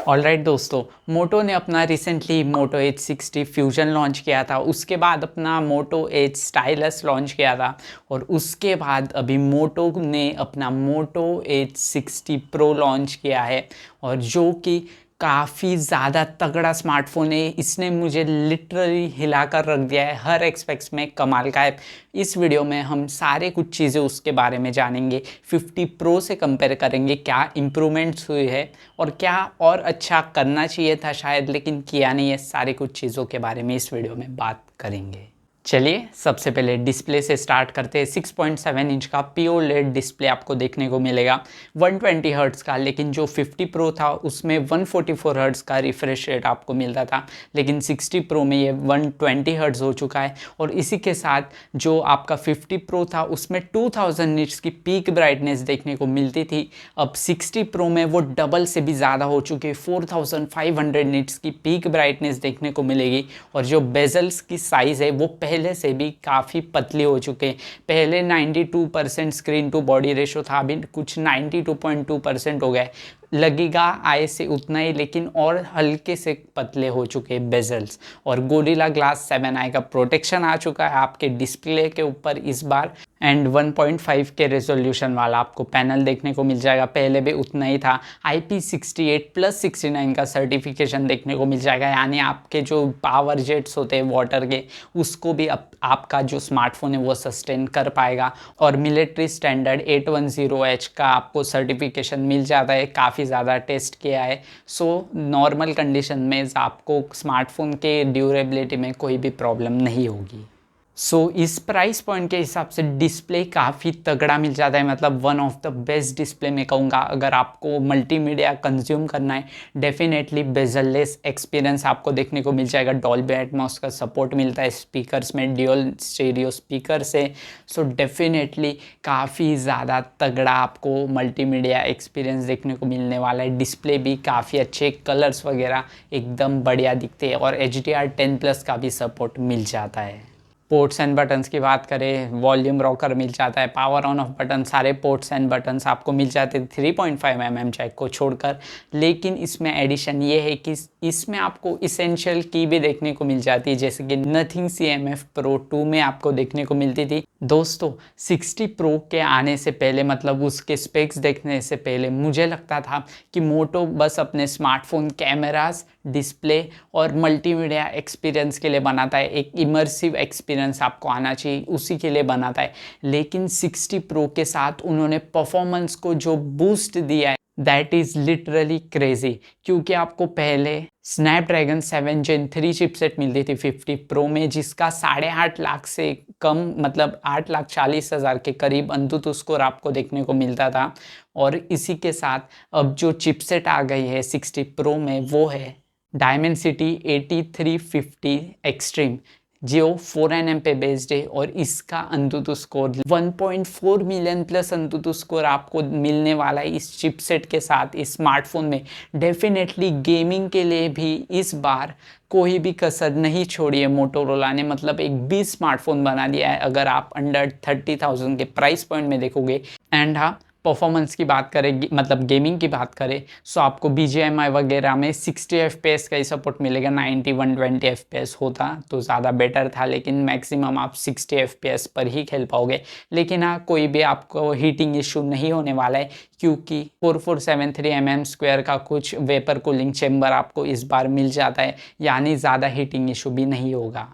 Alright दोस्तों, मोटो ने अपना recently Moto Edge 60 fusion launch किया था। उसके बाद अपना मोटो एज स्टाइलस लॉन्च किया था और उसके बाद अभी मोटो ने अपना मोटो एज 60 प्रो लॉन्च किया है और जो कि काफ़ी ज़्यादा तगड़ा स्मार्टफोन है। इसने मुझे लिटरली हिला कर रख दिया है, हर एक्सपेक्ट्स में कमाल का है। इस वीडियो में हम सारे कुछ चीज़ें उसके बारे में जानेंगे, 50 प्रो से कंपेयर करेंगे, क्या इम्प्रूवमेंट्स हुई है और क्या और अच्छा करना चाहिए था शायद लेकिन किया नहीं है। सारी कुछ चीज़ों के बारे में इस वीडियो में बात करेंगे। चलिए सबसे पहले डिस्प्ले से स्टार्ट करते हैं। 6.7 इंच का POLED डिस्प्ले आपको देखने को मिलेगा, 120 हर्ट्ज़ का। लेकिन जो 50 प्रो था उसमें 144 हर्ट्ज़ का रिफ्रेश रेट आपको मिलता था, लेकिन 60 प्रो में ये 120 हर्ट्ज़ हो चुका है। और इसी के साथ जो आपका 50 प्रो था उसमें 2000 निट्स की पीक ब्राइटनेस देखने को मिलती थी। अब 60 प्रो में वो डबल से भी ज़्यादा हो चुकी है, 4500 निट्स की पीक ब्राइटनेस देखने को मिलेगी। और जो बेजल्स की साइज़ है वो पहले से भी काफ़ी पतली हो चुके हैं। पहले 92% स्क्रीन टू बॉडी रेशो था, अभी कुछ 92.2% हो गया है। लगेगा आय से उतना ही, लेकिन और हल्के से पतले हो चुके हैं बेजल्स। और गोरिल्ला ग्लास 7i का प्रोटेक्शन आ चुका है आपके डिस्प्ले के ऊपर इस बार। एंड 1.5 के रेजोल्यूशन वाला आपको पैनल देखने को मिल जाएगा, पहले भी उतना ही था। IP68+69 का सर्टिफिकेशन देखने को मिल जाएगा, यानी आपके जो पावर जेट्स होते हैं वाटर के उसको भी आपका जो स्मार्टफोन है वो सस्टेन कर पाएगा। और मिलिट्री स्टैंडर्ड 810H का आपको सर्टिफिकेशन मिल जाता है, काफ़ी ज़्यादा टेस्ट किया है। सो नॉर्मल कंडीशन में आपको स्मार्टफोन के ड्यूरेबिलिटी में कोई भी प्रॉब्लम नहीं होगी। इस प्राइस पॉइंट के हिसाब से डिस्प्ले काफ़ी तगड़ा मिल जाता है, मतलब one of the best display मैं कहूँगा। अगर आपको मल्टीमीडिया कंज्यूम करना है, डेफिनेटली बेजललेस एक्सपीरियंस आपको देखने को मिल जाएगा। डॉल्बी एटमॉस का सपोर्ट मिलता है स्पीकर्स में, ड्यूअल स्टीरियो स्पीकर से। डेफिनेटली काफ़ी ज़्यादा तगड़ा आपको मल्टीमीडिया एक्सपीरियंस देखने को मिलने वाला है। डिस्प्ले भी काफ़ी अच्छे, कलर्स वगैरह एकदम बढ़िया दिखते हैं और HDR10+ का भी सपोर्ट मिल जाता है। पोर्ट्स एंड बटन्स की बात करें, वॉल्यूम रॉकर मिल जाता है, पावर ऑन ऑफ बटन, सारे पोर्ट्स एंड बटन्स आपको मिल जाते हैं 3.5 mm जैक को छोड़कर। लेकिन इसमें एडिशन ये है कि इसमें आपको इसेंशियल की भी देखने को मिल जाती है, जैसे कि नथिंग CMF Pro 2 में आपको देखने को मिलती थी। दोस्तों 60 प्रो के आने से पहले, मतलब उसके स्पेक्स देखने से पहले, मुझे लगता था कि मोटो बस अपने स्मार्टफोन कैमरास, डिस्प्ले और मल्टीमीडिया एक्सपीरियंस के लिए बनाता है, एक इमर्सिव एक्सपीरियंस आपको आना चाहिए उसी के लिए बनाता है। लेकिन 60 प्रो के साथ उन्होंने परफॉर्मेंस को जो बूस्ट दिया है, दैट इज़ लिटरली क्रेजी। क्योंकि आपको पहले स्नैपड्रैगन 7 Gen 3 चिपसेट मिलती थी 50 प्रो में, जिसका 8.5 लाख से कम, मतलब 8,40,000 के करीब अंतुतु स्कोर आपको देखने को मिलता था। और इसी के साथ अब जो चिपसेट आ गई है 60 प्रो में वो है डायमेंसिटी 8350 एक्सट्रीम, जो 4nm पे बेस्ड है। और इसका अंतुतु स्कोर 1.4 मिलियन प्लस अंतुतु स्कोर आपको मिलने वाला है इस चिपसेट के साथ इस स्मार्टफोन में। डेफिनेटली गेमिंग के लिए भी इस बार कोई भी कसर नहीं छोड़ी है मोटोरोला ने, मतलब एक भी स्मार्टफोन बना दिया है अगर आप अंडर 30,000 के प्राइस पॉइंट में देखोगे। एंड हाँ, परफॉर्मेंस की बात करें, मतलब गेमिंग की बात करें, सो आपको BGMI वगैरह में 60 FPS का ही सपोर्ट मिलेगा। 90 120 FPS होता तो ज़्यादा बेटर था, लेकिन मैक्सिमम आप 60 FPS पर ही खेल पाओगे। लेकिन हाँ, कोई भी आपको हीटिंग इशू नहीं होने वाला है, क्योंकि 4473 mm² का कुछ वेपर कूलिंग चेम्बर आपको इस बार मिल जाता है, यानी ज़्यादा हीटिंग इशू भी नहीं होगा।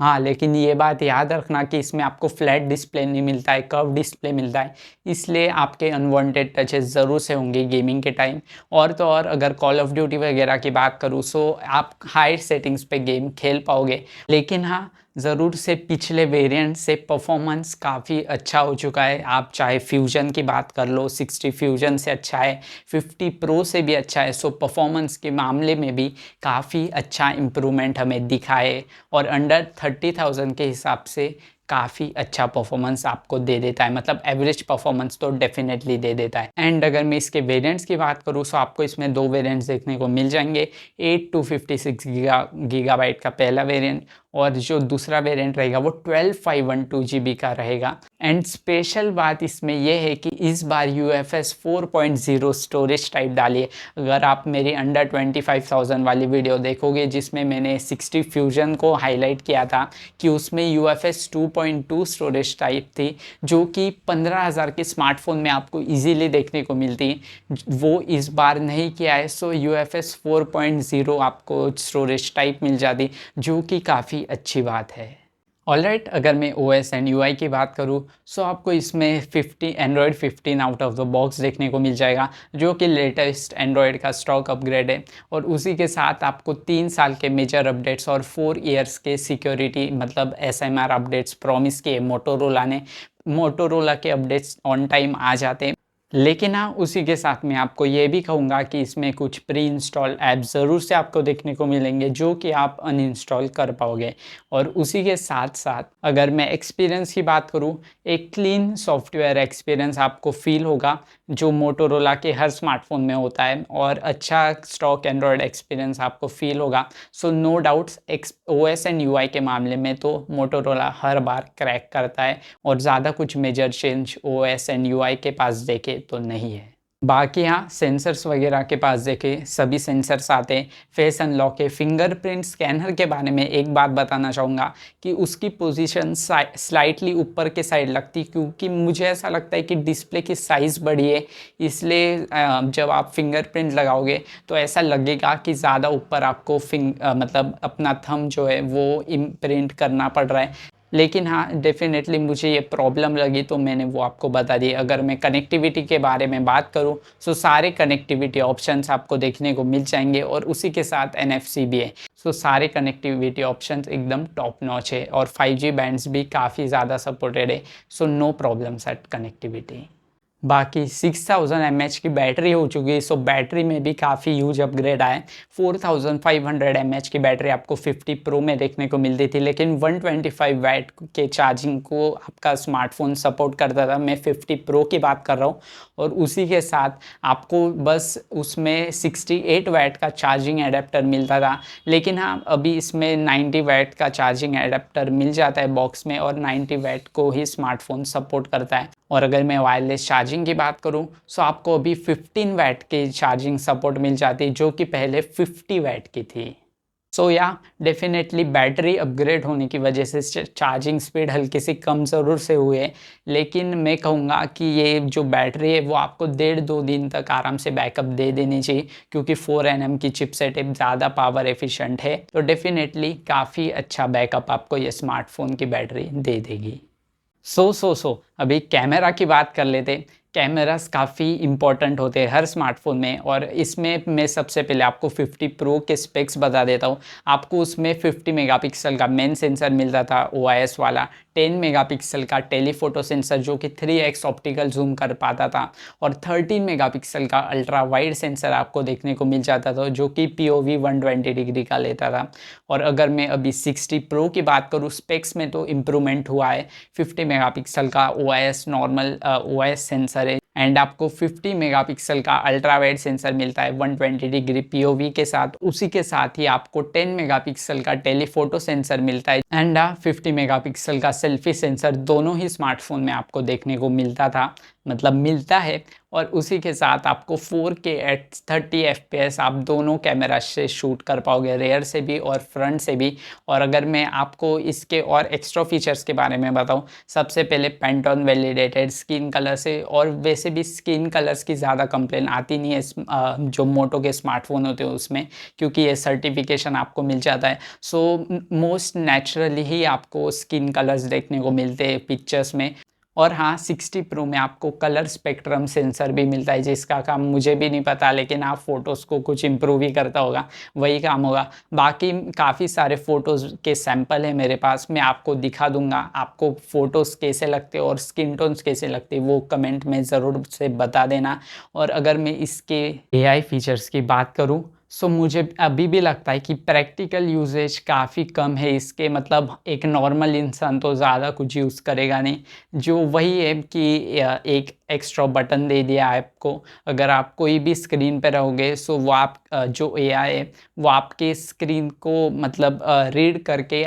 हाँ, लेकिन ये बात याद रखना कि इसमें आपको फ्लैट डिस्प्ले नहीं मिलता है, कर्व डिस्प्ले मिलता है, इसलिए आपके अनवांटेड टचेस ज़रूर से होंगे गेमिंग के टाइम। और तो और अगर कॉल ऑफ ड्यूटी वगैरह की बात करूँ, सो आप हाई सेटिंग्स पे गेम खेल पाओगे। लेकिन हाँ, ज़रूर से पिछले वेरिएंट से परफॉर्मेंस काफ़ी अच्छा हो चुका है। आप चाहे फ्यूजन की बात कर लो, 60 फ्यूजन से अच्छा है, 50 प्रो से भी अच्छा है। परफॉर्मेंस के मामले में भी काफ़ी अच्छा इम्प्रूवमेंट हमें दिखा है और अंडर 30,000 के हिसाब से काफ़ी अच्छा परफॉर्मेंस आपको दे देता है, मतलब एवरेज परफॉर्मेंस तो डेफिनेटली दे देता है। एंड अगर मैं इसके वेरिएंट्स की बात करूँ, सो आपको इसमें दो वेरिएंट्स देखने को मिल जाएंगे। 8 256 गीगाबाइट का पहला वेरिएंट, और जो दूसरा वेरिएंट रहेगा वो 12 512 GB का रहेगा। एंड स्पेशल बात इसमें यह है कि इस बार UFS 4.0 स्टोरेज टाइप डाली है। अगर आप मेरी अंडर 25,000 वाली वीडियो देखोगे जिसमें मैंने 60 फ्यूजन को हाईलाइट किया था कि उसमें UFS 2.2 स्टोरेज टाइप थी, जो कि 15,000 के स्मार्टफोन में आपको इजीली देखने को मिलती, वो इस बार नहीं किया है। सो UFS 4.0 आपको स्टोरेज टाइप मिल जाती, जो कि काफ़ी अच्छी बात है। ऑलराइट, अगर मैं OS एंड UI की बात करूँ सो आपको इसमें Android 15 out of the box देखने को मिल जाएगा, जो कि लेटेस्ट एंड्रॉयड का स्टॉक अपग्रेड है। और उसी के साथ आपको 3 साल के मेजर अपडेट्स और 4 ईयर्स के सिक्योरिटी मतलब SMR अपडेट्स प्रॉमिस किए मोटोरोला ने। मोटोरोला के अपडेट्स ऑन टाइम आ जाते हैं, लेकिन हाँ उसी के साथ मैं आपको ये भी कहूँगा कि इसमें कुछ प्री इंस्टॉल ऐप ज़रूर से आपको देखने को मिलेंगे, जो कि आप अनइंस्टॉल कर पाओगे। और उसी के साथ साथ अगर मैं एक्सपीरियंस की बात करूँ, एक क्लीन सॉफ्टवेयर एक्सपीरियंस आपको फील होगा, जो मोटोरोला के हर स्मार्टफोन में होता है, और अच्छा स्टॉक एंड्रॉयड एक्सपीरियंस आपको फील होगा। So no doubts OS and UI के मामले में तो मोटोरोला हर बार क्रैक करता है, और ज़्यादा कुछ major change OS and UI के पास देखे तो नहीं है। बाकी हाँ सेंसर्स वगैरह के पास देखें, सभी सेंसर्स आते हैं। फेस अनलॉक है, फिंगरप्रिंट स्कैनर के बारे में एक बात बताना चाहूँगा कि उसकी पोजीशन स्लाइटली ऊपर के साइड लगती, क्योंकि मुझे ऐसा लगता है कि डिस्प्ले की साइज़ बड़ी है, इसलिए जब आप फिंगरप्रिंट लगाओगे तो ऐसा लगेगा कि ज़्यादा ऊपर आपको मतलब अपना थंब जो है वो इम्प्रिंट करना पड़ रहा है। लेकिन हाँ डेफिनेटली मुझे ये प्रॉब्लम लगी तो मैंने वो आपको बता दी। अगर मैं कनेक्टिविटी के बारे में बात करूँ सो सारे कनेक्टिविटी ऑप्शंस आपको देखने को मिल जाएंगे, और उसी के साथ NFC भी है। सो सारे कनेक्टिविटी ऑप्शंस एकदम टॉप नॉच है, और 5G बैंड्स भी काफ़ी ज़्यादा सपोर्टेड है। So no problems at connectivity. बाकी 6000 mAh की बैटरी हो चुकी है, सो बैटरी में भी काफ़ी ह्यूज अपग्रेड आए। 4500 mAh की बैटरी आपको 50 प्रो में देखने को मिलती थी, लेकिन 125 वैट के चार्जिंग को आपका स्मार्टफोन सपोर्ट करता था। मैं 50 प्रो की बात कर रहा हूँ, और उसी के साथ आपको बस उसमें 68 वैट का चार्जिंग एडेप्टर मिलता था। लेकिन हाँ अभी इसमें 90 वैट का चार्जिंग एडेप्टर मिल जाता है बॉक्स में, और 90 वैट को ही स्मार्टफोन सपोर्ट करता है। और अगर मैं वायरलेस चार्जिंग की बात करूं सो आपको अभी 15 वैट की चार्जिंग सपोर्ट मिल जाती है, जो कि पहले 50 वैट की थी। सो या डेफिनेटली बैटरी अपग्रेड होने की वजह से चार्जिंग स्पीड हल्की सी कम ज़रूर से हुई है, लेकिन मैं कहूँगा कि ये जो बैटरी है वो आपको 1.5-2 दिन तक आराम से बैकअप दे देनी चाहिए, क्योंकि 4nm की चिपसेट है, ज़्यादा पावर एफिशिएंट है, तो डेफिनेटली काफ़ी अच्छा बैकअप आपको ये स्मार्टफोन की बैटरी दे देगी। सो अभी कैमरा की बात कर लेते। कैमरास काफ़ी इंपॉर्टेंट होते हैं हर स्मार्टफोन में, और इसमें मैं सबसे पहले आपको 50 प्रो के स्पेक्स बता देता हूँ। आपको उसमें 50 मेगापिक्सल का मेन सेंसर मिलता था OIS वाला, 10 मेगापिक्सल का टेलीफोटो सेंसर जो कि 3x ऑप्टिकल जूम कर पाता था, और 13 मेगापिक्सल का अल्ट्रा वाइड सेंसर आपको देखने को मिल जाता था, जो कि POV 120 डिग्री का लेता था। और अगर मैं अभी 60 प्रो की बात करूँ, स्पेक्स में तो इम्प्रूवमेंट हुआ है। 50 मेगापिक्सल का OIS नॉर्मल OIS सेंसर है, एंड आपको 50 मेगापिक्सल का अल्ट्रा वाइड सेंसर मिलता है 120 डिग्री POV के साथ। उसी के साथ ही आपको 10 मेगापिक्सल का टेलीफोटो सेंसर मिलता है, एंड 50 मेगापिक्सल का सेल्फी सेंसर दोनों ही स्मार्टफोन में आपको देखने को मिलता था, मतलब मिलता है। और उसी के साथ आपको 4K एट 30 FPS आप दोनों कैमरा से शूट कर पाओगे, रेयर से भी और फ्रंट से भी। और अगर मैं आपको इसके और एक्स्ट्रा फीचर्स के बारे में बताऊं, सबसे पहले पेंटोन वैलिडेटेड स्किन कलर से, और वैसे भी स्किन कलर्स की ज़्यादा कंप्लेन आती नहीं है जो मोटो के स्मार्टफोन होते हैं उसमें, क्योंकि ये सर्टिफिकेशन आपको मिल जाता है। सो मोस्ट नेचुरली ही आपको स्किन कलर्स देखने को मिलते हैं पिक्चर्स में। और हाँ 60 प्रो में आपको कलर स्पेक्ट्रम सेंसर भी मिलता है, जिसका काम मुझे भी नहीं पता, लेकिन आप फ़ोटोज़ को कुछ इम्प्रूव ही करता होगा, वही काम होगा। बाकी काफ़ी सारे फ़ोटोज़ के सैंपल है मेरे पास, मैं आपको दिखा दूंगा। आपको फ़ोटोज़ कैसे लगते और स्किन टोन्स कैसे लगते वो कमेंट में ज़रूर से बता देना। और अगर मैं इसके AI फीचर्स की बात करूँ सो मुझे अभी भी लगता है कि प्रैक्टिकल यूजेज काफ़ी कम है इसके, मतलब एक नॉर्मल इंसान तो ज़्यादा कुछ यूज़ करेगा नहीं। जो वही है कि एक एक्स्ट्रा बटन दे दिया आपको, अगर आप कोई भी स्क्रीन पे रहोगे सो वो आप जो AI है वो आपके स्क्रीन को मतलब रीड करके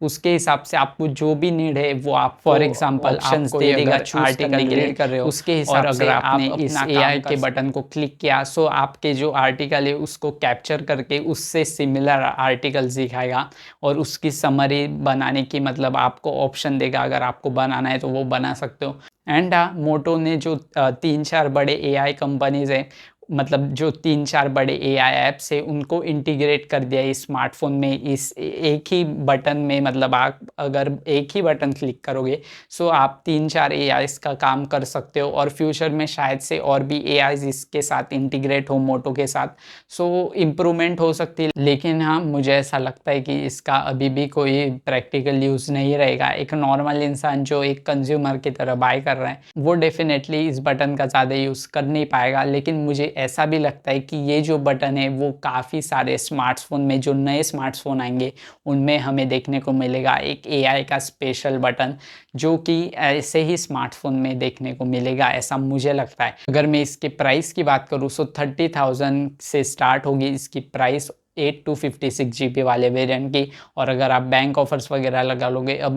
उसके हिसाब से आपको जो भी नीड है वो आप फॉर एग्जांपल ऑप्शंस दे देगा आर्टिकल रीड कर रहे हो उसके हिसाब से। अगर आपने इस AI के बटन को क्लिक किया सो आपके जो आर्टिकल है उसको कैप्चर करके उससे सिमिलर आर्टिकल्स दिखाएगा और उसकी समरी बनाने की मतलब आपको ऑप्शन देगा, अगर आपको बनाना है तो वो बना सकते हो। एंड मोटो ने जो 3-4 बड़े AI कंपनीज हैं, मतलब जो 3-4 बड़े AI ऐप्स है उनको इंटीग्रेट कर दिया है स्मार्टफोन में इस एक ही बटन में। मतलब आप अगर एक ही बटन क्लिक करोगे सो आप 3-4 AIs का काम कर सकते हो और फ्यूचर में शायद से और भी AIs इसके साथ इंटीग्रेट हो मोटो के साथ, सो इम्प्रूवमेंट हो सकती है। लेकिन हाँ, मुझे ऐसा लगता है कि इसका अभी भी कोई प्रैक्टिकल यूज़ नहीं रहेगा। एक नॉर्मल इंसान जो एक कंज्यूमर की तरह बाय कर रहा है वो डेफिनेटली इस बटन का ज़्यादा यूज़ कर नहीं पाएगा। लेकिन मुझे ऐसा भी लगता है कि ये जो बटन है वो काफ़ी सारे स्मार्टफोन में, जो नए स्मार्टफोन आएंगे उनमें हमें देखने को मिलेगा एक AI का स्पेशल बटन, जो कि ऐसे ही स्मार्टफोन में देखने को मिलेगा, ऐसा मुझे लगता है। अगर मैं इसके प्राइस की बात करूँ सो 30,000 से स्टार्ट होगी इसकी प्राइस 8 to 56 GB वाले वेरिएंट की। और अगर आप बैंक ऑफर्स वगैरह लगा लोगे, अब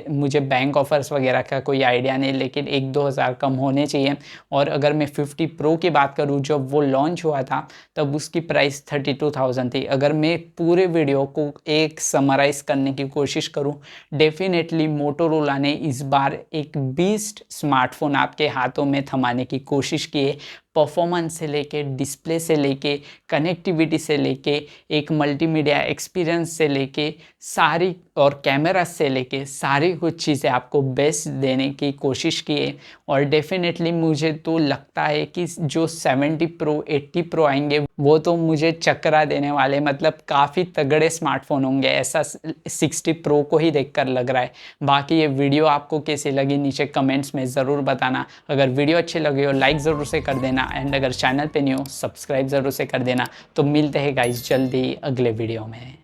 मुझे बैंक ऑफर्स वगैरह का कोई आइडिया नहीं, लेकिन 1-2 हज़ार कम होने चाहिए। और अगर मैं 50 प्रो की बात करूँ, जब वो लॉन्च हुआ था तब उसकी प्राइस 32,000 थी। अगर मैं पूरे वीडियो को एक समराइज़ करने की कोशिश करूँ, डेफिनेटली मोटोरोला ने इस बार एक बीस्ट स्मार्टफोन आपके हाथों में थमाने की कोशिश की है। परफॉर्मेंस से लेके, डिस्प्ले से लेके, कनेक्टिविटी से लेके, एक मल्टीमीडिया एक्सपीरियंस से लेके सारी, और कैमरा से लेके सारी कुछ चीज़ें आपको बेस्ट देने की कोशिश की है। और डेफिनेटली मुझे तो लगता है कि जो 70 प्रो 80 प्रो आएंगे वो तो मुझे चकरा देने वाले, मतलब काफ़ी तगड़े स्मार्टफोन होंगे, ऐसा 60 प्रो को ही देखकर लग रहा है। बाकी ये वीडियो आपको कैसी लगी नीचे कमेंट्स में ज़रूर बताना। अगर वीडियो अच्छी लगी हो लाइक ज़रूर से कर देना, एंड अगर चैनल पे नहीं हो सब्सक्राइब ज़रूर से कर देना। तो मिलते हैं गाइस जल्दी अगले वीडियो में।